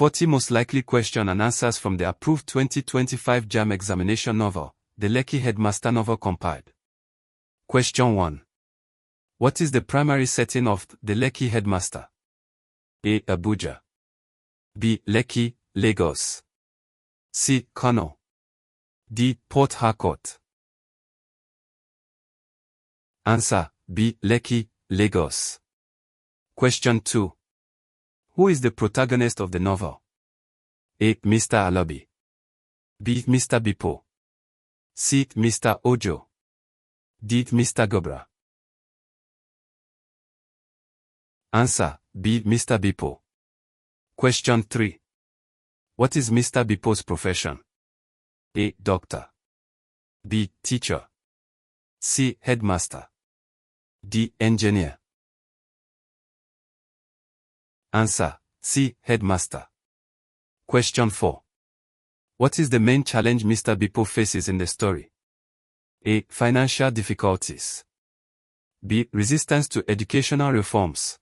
40 most likely question and answers from the approved 2025 JAM examination novel, the Lekki Headmaster novel compiled. Question 1. What is the primary setting of the Lekki Headmaster? A. Abuja. B. Lekki, Lagos. C. Kano. D. Port Harcourt. Answer: B. Lekki, Lagos. Question 2. Who is the protagonist of the novel? A. Mr. Alobi. B. Mr. Bipo. C. Mr. Ojo. D. Mr. Gobra. Answer: B. Mr. Bipo. Question 3. What is Mr. Bipo's profession? A. Doctor. B. Teacher. C. Headmaster. D. Engineer. Answer: C. Headmaster. Question 4. What is the main challenge Mr. Bipo faces in the story? A. Financial difficulties. B. Resistance to educational reforms.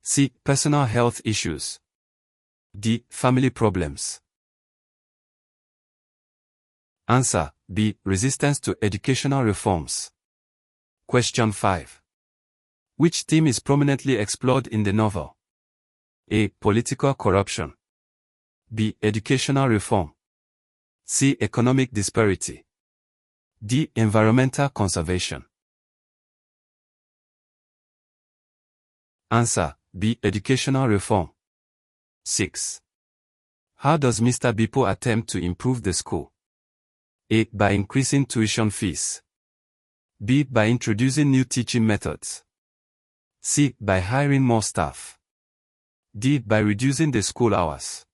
C. Personal health issues. D. Family problems. Answer: B. Resistance to educational reforms. Question 5. Which theme is prominently explored in the novel? A. Political corruption. B. Educational reform. C. Economic disparity. D. Environmental conservation. Answer: B. Educational reform. 6. How does Mr. Bipo attempt to improve the school? A. By increasing tuition fees. B. By introducing new teaching methods. C. By hiring more staff. D. By reducing the school hours.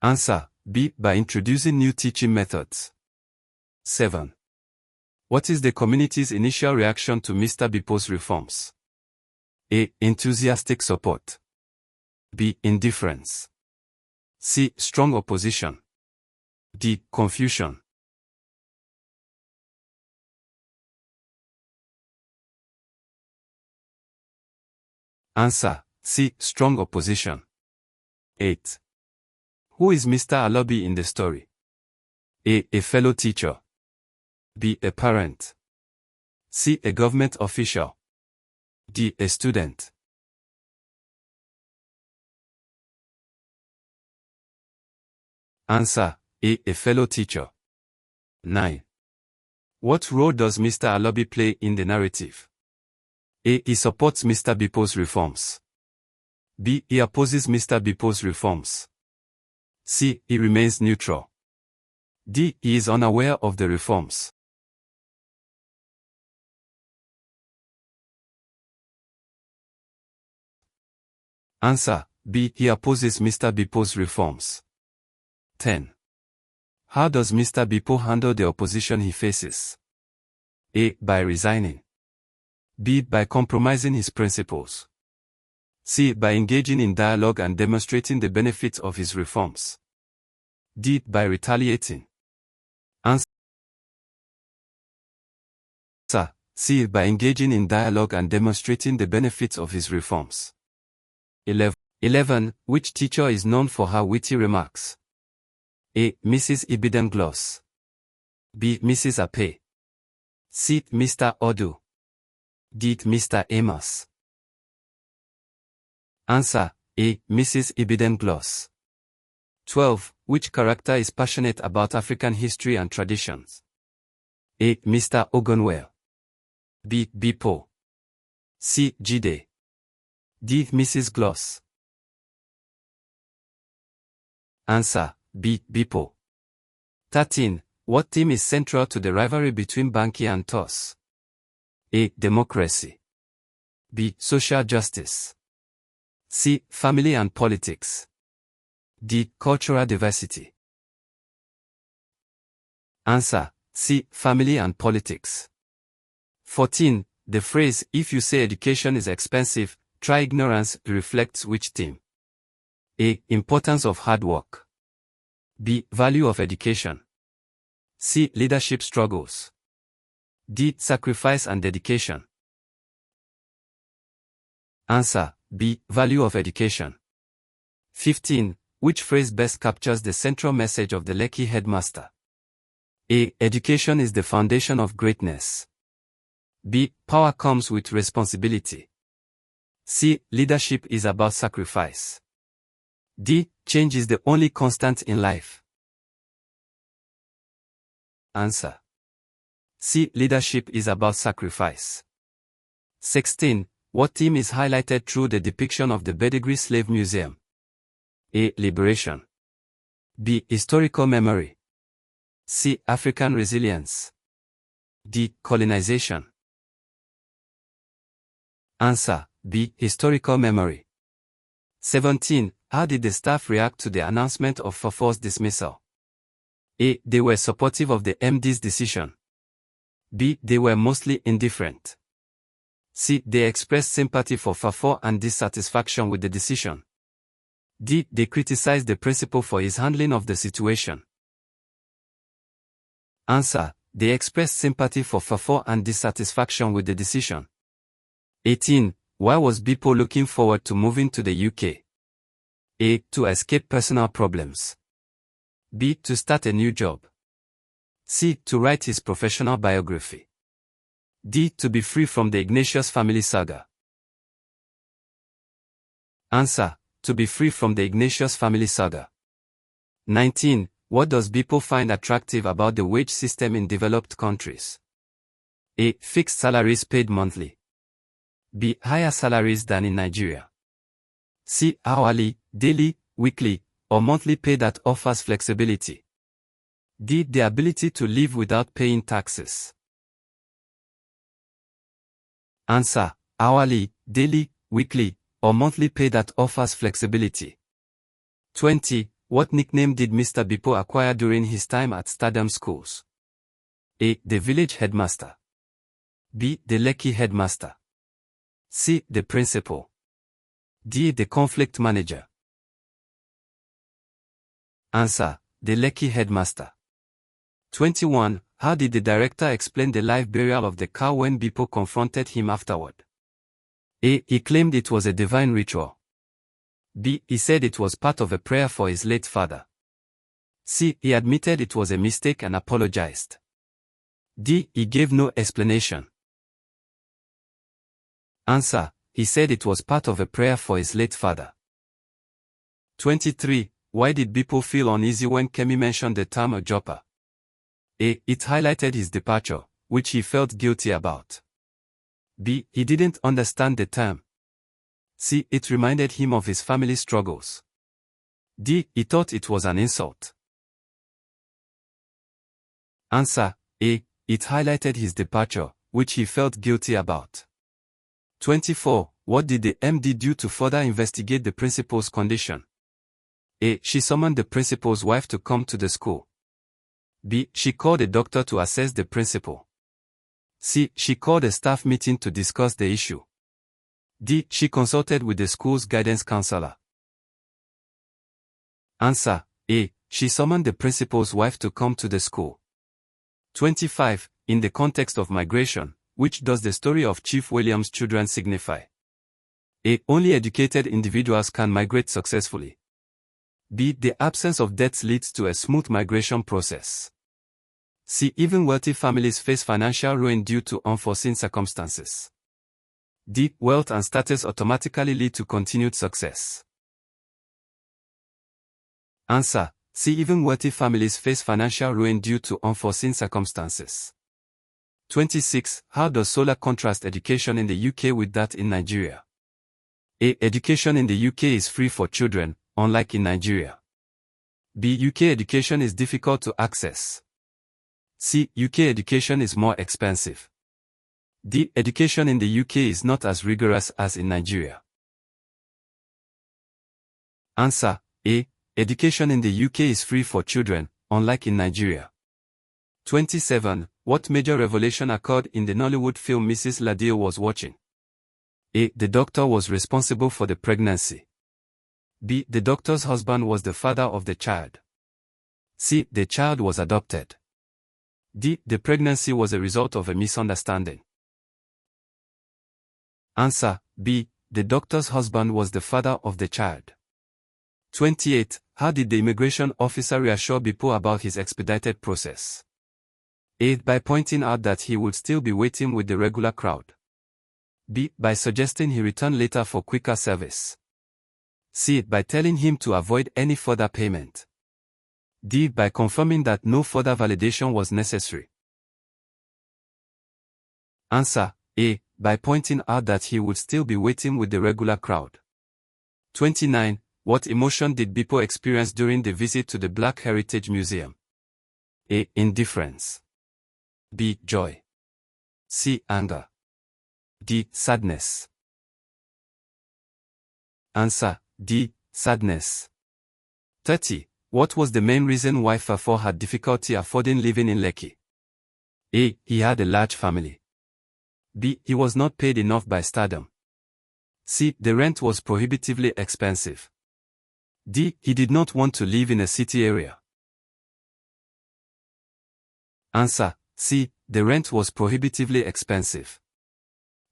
Answer: B. By introducing new teaching methods. 7. What is the community's initial reaction to Mr. Bipo's reforms? A. Enthusiastic support. B. Indifference. C. Strong opposition. D. Confusion. Answer: C. Strong opposition. 8. Who is Mr. Alobi in the story? A. A fellow teacher. B. A parent. C. A government official. D. A student. Answer: A. A fellow teacher. 9. What role does Mr. Alobi play in the narrative? A. He supports Mr. Bipo's reforms. B. He opposes Mr. Bipo's reforms. C. He remains neutral. D. He is unaware of the reforms. Answer: B. He opposes Mr. Bipo's reforms. 10. How does Mr. Bipo handle the opposition he faces? A. By resigning. B. By compromising his principles. C. By engaging in dialogue and demonstrating the benefits of his reforms. D. By retaliating. Answer: C. By engaging in dialogue and demonstrating the benefits of his reforms. 11. Which teacher is known for her witty remarks? A. Mrs. Ibidem-Gloss. B. Mrs. Ape. C. Mr. Odu. D. Mr. Amos. Answer: A. Mrs. Ibidem-Gloss. 12. Which character is passionate about African history and traditions? A. Mr. Ogunwell. B. Bipo. C. Jide. D. Mrs. Gloss. Answer: B. Bipo. 13. What theme is central to the rivalry between Banky and Toss? A. Democracy. B. Social justice. C. Family and politics. D. Cultural diversity. Answer: C. Family and politics. 14. The phrase, "If you say education is expensive, try ignorance," reflects which theme? A. Importance of hard work. B. Value of education. C. Leadership struggles. D. Sacrifice and dedication. Answer: B. Value of education. 15. Which phrase best captures the central message of the Lekki Headmaster? A. Education is the foundation of greatness. B. Power comes with responsibility. C. Leadership is about sacrifice. D. Change is the only constant in life. Answer. C. Leadership is about sacrifice. 16. What theme is highlighted through the depiction of the Bedegri Slave Museum? A. Liberation. B. Historical memory. C. African resilience. D. Colonization. Answer. B. Historical memory. 17. How did the staff react to the announcement of Fafor's dismissal? A. They were supportive of the MD's decision. B. They were mostly indifferent. C. They expressed sympathy for Fafor and dissatisfaction with the decision. D. They criticized the principal for his handling of the situation. Answer. They expressed sympathy for Fafor and dissatisfaction with the decision. 18. Why was Bipo looking forward to moving to the UK? A. To escape personal problems. B. To start a new job. C. To write his professional biography. D. To be free from the Ignatius family saga. Answer. To be free from the Ignatius family saga. 19. What does Bipo find attractive about the wage system in developed countries? A. Fixed salaries paid monthly. B. Higher salaries than in Nigeria. C. Hourly, daily, weekly, or monthly pay that offers flexibility. D. The ability to live without paying taxes. Answer. Hourly, daily, weekly, or monthly pay that offers flexibility. 20. What nickname did Mr. Bipo acquire during his time at Stadium Schools? A. The village headmaster. B. The Lekki headmaster. C. The principal. D. The conflict manager. Answer. The Lekki headmaster. 21. How did the director explain the live burial of the cow when Bipo confronted him afterward? A. He claimed it was a divine ritual. B. He said it was part of a prayer for his late father. C. He admitted it was a mistake and apologized. D. He gave no explanation. Answer. He said it was part of a prayer for his late father. 23. Why did Bipo feel uneasy when Kemi mentioned the term Ojopa? A. It highlighted his departure, which he felt guilty about. B. He didn't understand the term. C. It reminded him of his family struggles. D. He thought it was an insult. Answer. A. It highlighted his departure, which he felt guilty about. 24. What did the MD do to further investigate the principal's condition? A. She summoned the principal's wife to come to the school. B. She called a doctor to assess the principal. C. She called a staff meeting to discuss the issue. D. She consulted with the school's guidance counselor. Answer. A. She summoned the principal's wife to come to the school. 25. In the context of migration, which does the story of Chief William's children signify? A. Only educated individuals can migrate successfully. B. The absence of debts leads to a smooth migration process. C. Even wealthy families face financial ruin due to unforeseen circumstances. D. Wealth and status automatically lead to continued success. Answer. C. Even wealthy families face financial ruin due to unforeseen circumstances. 26. How does Solar contrast education in the UK with that in Nigeria? A. Education in the UK is free for children, unlike in Nigeria. B. UK education is difficult to access. C. UK education is more expensive. D. Education in the UK is not as rigorous as in Nigeria. Answer. A. Education in the UK is free for children, unlike in Nigeria. 27. What major revelation occurred in the Nollywood film Mrs. Ladeo was watching? A. The doctor was responsible for the pregnancy. B. The doctor's husband was the father of the child. C. The child was adopted. D. The pregnancy was a result of a misunderstanding. Answer. B. The doctor's husband was the father of the child. 28. How did the immigration officer reassure Bipo about his expedited process? A. By pointing out that he would still be waiting with the regular crowd. B. By suggesting he return later for quicker service. C. By telling him to avoid any further payment. D. By confirming that no further validation was necessary. Answer: A. By pointing out that he would still be waiting with the regular crowd. 29. What emotion did Bipo experience during the visit to the Black Heritage Museum? A. Indifference. B. Joy. C. Anger. D. Sadness. Answer: D. Sadness. 30. What was the main reason why Fafo had difficulty affording living in Lekki? A. He had a large family. B. He was not paid enough by Stardom. C. The rent was prohibitively expensive. D. He did not want to live in a city area. Answer: C. The rent was prohibitively expensive.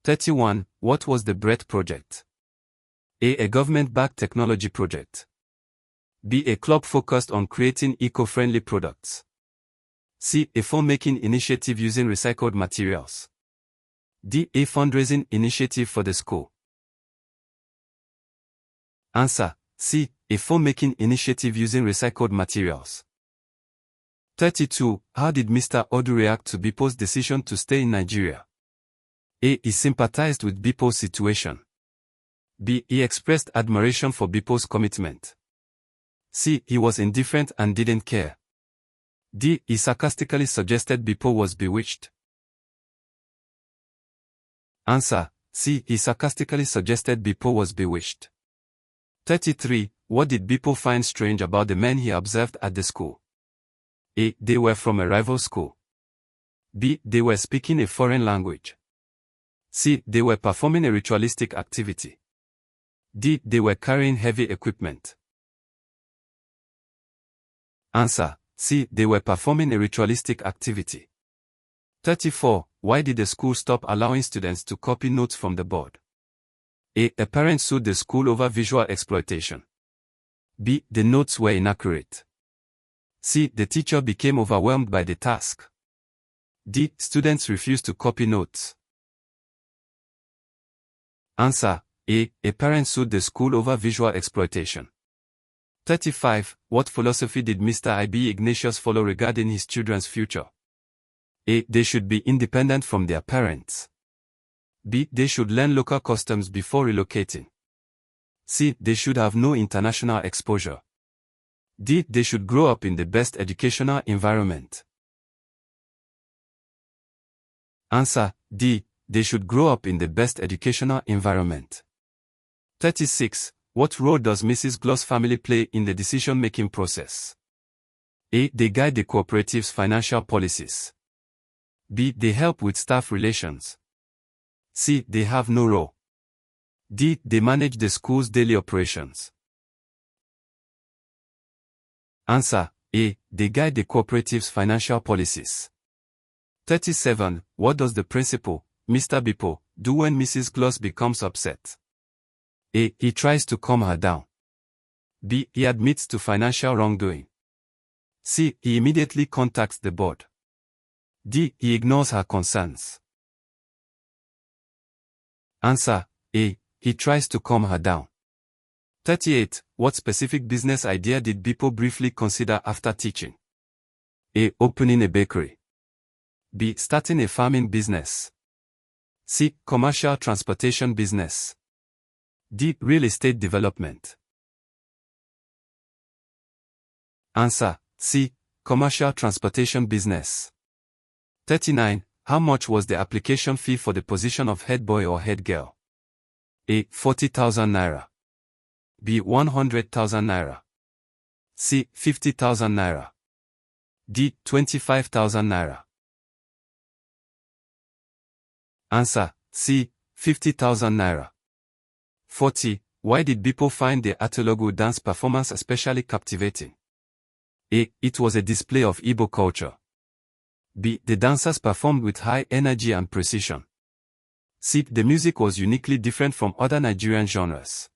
31. What was the BREAD project? A government-backed technology project. B. A club focused on creating eco-friendly products. C. A phone-making initiative using recycled materials. D. A fundraising initiative for the school. Answer: C. A phone-making initiative using recycled materials. 32. How did Mr. Odu react to Bipo's decision to stay in Nigeria? A. He sympathized with Bipo's situation. B. He expressed admiration for Bipo's commitment. C. He was indifferent and didn't care. D. He sarcastically suggested Bipo was bewitched. Answer: C. He sarcastically suggested Bipo was bewitched. 33. What did Bipo find strange about the men he observed at the school? A. They were from a rival school. B. They were speaking a foreign language. C. They were performing a ritualistic activity. D. They were carrying heavy equipment. Answer: C. They were performing a ritualistic activity. 34. Why did the school stop allowing students to copy notes from the board? A. A parent sued the school over visual exploitation. B. The notes were inaccurate. C. The teacher became overwhelmed by the task. D. Students refused to copy notes. Answer: A. A parent sued the school over visual exploitation. 35. What philosophy did Mr. I.B. Ignatius follow regarding his children's future? A. They should be independent from their parents. B. They should learn local customs before relocating. C. They should have no international exposure. D. They should grow up in the best educational environment. Answer: D. They should grow up in the best educational environment. 36. What role does Mrs. Gloss family play in the decision-making process? A. They guide the cooperative's financial policies. B. They help with staff relations. C. They have no role. D. They manage the school's daily operations. Answer: A. They guide the cooperative's financial policies. 37. What does the principal, Mr. Bipo, do when Mrs. Gloss becomes upset? A. He tries to calm her down. B. He admits to financial wrongdoing. C. He immediately contacts the board. D. He ignores her concerns. Answer: A. He tries to calm her down. 38. What specific business idea did Bipo briefly consider after teaching? A. Opening a bakery. B. Starting a farming business. C. Commercial transportation business. D. Real estate development. Answer: C. Commercial transportation business. 39. How much was the application fee for the position of head boy or head girl? A. 40,000 naira. B. 100,000 naira. C. 50,000 naira. D. 25,000 naira. Answer: C. 50,000 naira. 40. Why did Bipo find the Atologu dance performance especially captivating? A. It was a display of Igbo culture. B. The dancers performed with high energy and precision. C. The music was uniquely different from other Nigerian genres.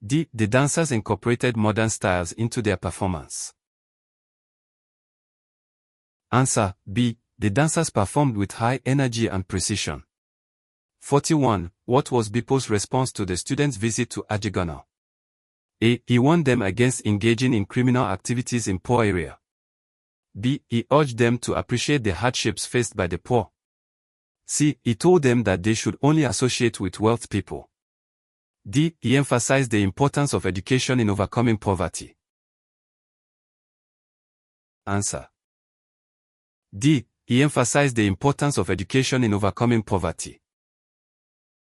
D. The dancers incorporated modern styles into their performance. Answer B. The dancers performed with high energy and precision. 41. What was Bipo's response to the students' visit to Ajigono? A. He warned them against engaging in criminal activities in poor area. B. He urged them to appreciate the hardships faced by the poor. C. He told them that they should only associate with wealthy people. D. He emphasized the importance of education in overcoming poverty. Answer D. He emphasized the importance of education in overcoming poverty.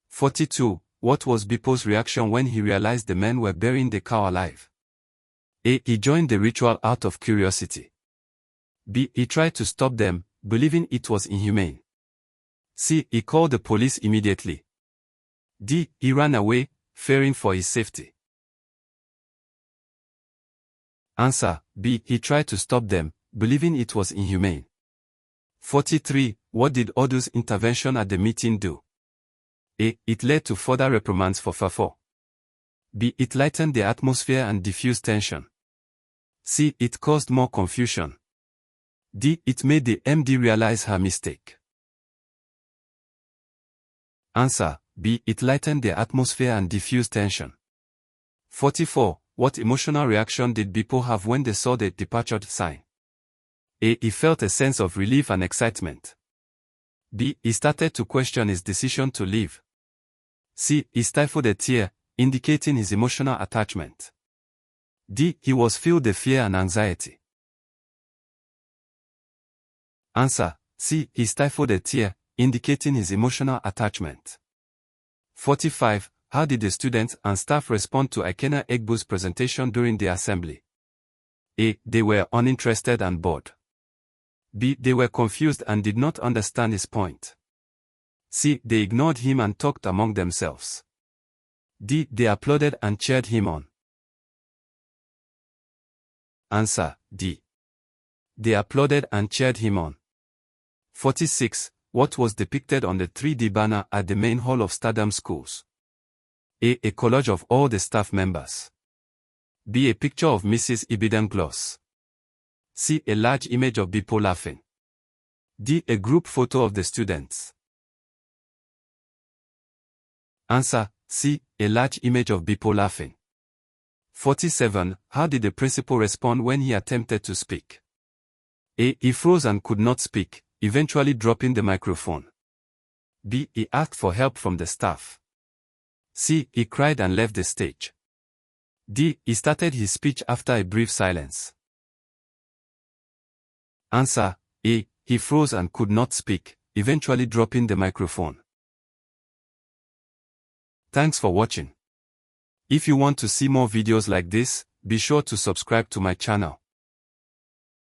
42. What was Bipo's reaction when he realized the men were burying the cow alive? A. He joined the ritual out of curiosity. B. He tried to stop them, believing it was inhumane. C. He called the police immediately. D. He ran away, fearing for his safety. Answer B. He tried to stop them, believing it was inhumane. 43. What did Odu's intervention at the meeting do? A. It led to further reprimands for Fafo. B. It lightened the atmosphere and diffused tension. C. It caused more confusion. D. It made the MD realize her mistake. Answer B. It lightened the atmosphere and diffused tension. 44. What emotional reaction did Bipo have when they saw the departure sign? A. He felt a sense of relief and excitement. B. He started to question his decision to leave. C. He stifled a tear, indicating his emotional attachment. D. He was filled with fear and anxiety. Answer C. He stifled a tear, indicating his emotional attachment. 45. How did the students and staff respond to Ikena Egbu's presentation during the assembly? A. They were uninterested and bored. B. They were confused and did not understand his point. C. They ignored him and talked among themselves. D. They applauded and cheered him on. Answer D. They applauded and cheered him on. 46. What was depicted on the 3D banner at the main hall of Stardom Schools? A. A collage of all the staff members. B. A picture of Mrs. Ibidan Gloss. C. A large image of Bipo laughing. D. A group photo of the students. Answer C. A large image of Bipo laughing. 47. How did the principal respond when he attempted to speak? A. He froze and could not speak, eventually dropping the microphone. B. He asked for help from the staff. C. He cried and left the stage. D. He started his speech after a brief silence. Answer A. He froze and could not speak, eventually dropping the microphone. Thanks for watching. If you want to see more videos like this, be sure to subscribe to my channel.